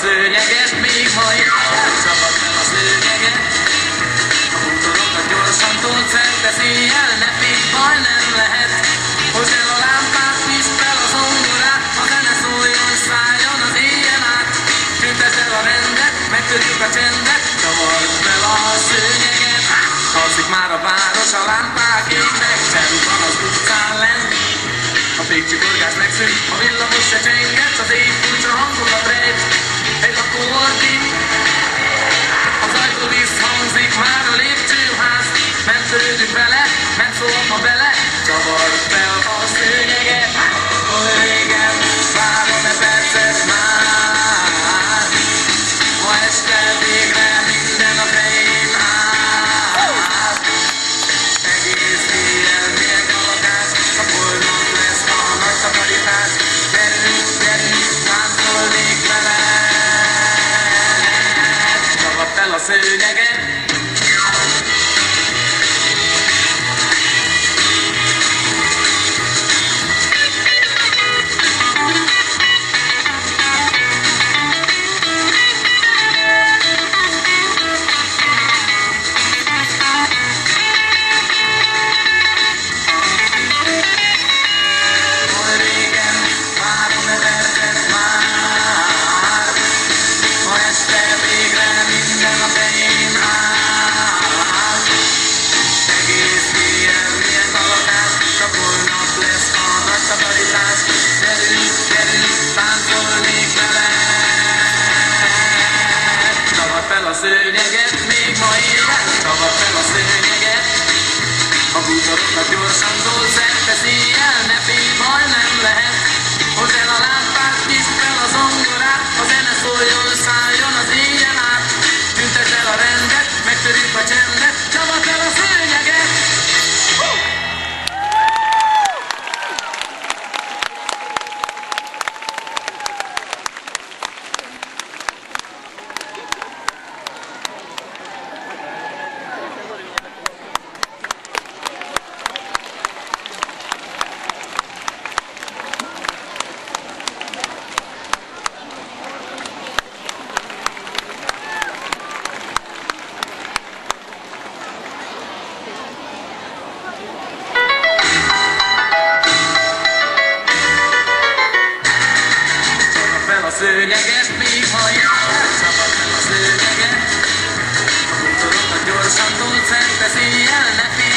Szőnyeget még majd elszabad fel a szőnyeget. A bútorokat gyorsan tódszerteszi el, ne félj, baj nem lehet. Hozd el a lámpát, nyisd fel a zongorát, a zene szóljon, szálljon az éjjel át. Tüntesd el a rendet, megtörjük a csendet, csavard fel a szőnyeget. Alszik már a város, a lámpák égnek, csend van az utcán lent. A fékcsikorgás megszűnt, a villamos se csenget, az éj furcsa hangokat rejt. Egy lakóordít, az ajtó visszhangzik már a lépcsőház. Mentődünk vele, ment szólva bele, csavard fel a szőnyeget. Oly régen, várom-e percet már, ma este végre minden a fején áll. Egész éjjel mérg a lakás, a holnap lesz a nagy takarítás. Gyerünk, gyerünk, táncolnék vele. Fel a szőnyeget. Oly régen, várom-e percet már, ma este végre minden a fején áll. Egész éjjel mérg a lakás, csak holnap lesz a nagy takarítás. Gyerünk, gyerünk, táncolnék vele. Csavard fel a szőnyeget, még ma éjjel, csavard fel a szőnyeget. A bútorokat gyorsan tódszerteszi el, ne félj, baj nem lehet. Hozd el a lámpát, nyisd fel a zongorát, a zene szóljon, szálljon az éjjel át. Tüntesd el a rendet, megtörjük a csendet, csavard fel a szőnyeget. Szőnyeget, még ha elszabad fel a szőnyeget. A bútorokat gyorsan tódszerteszi el, ne félj.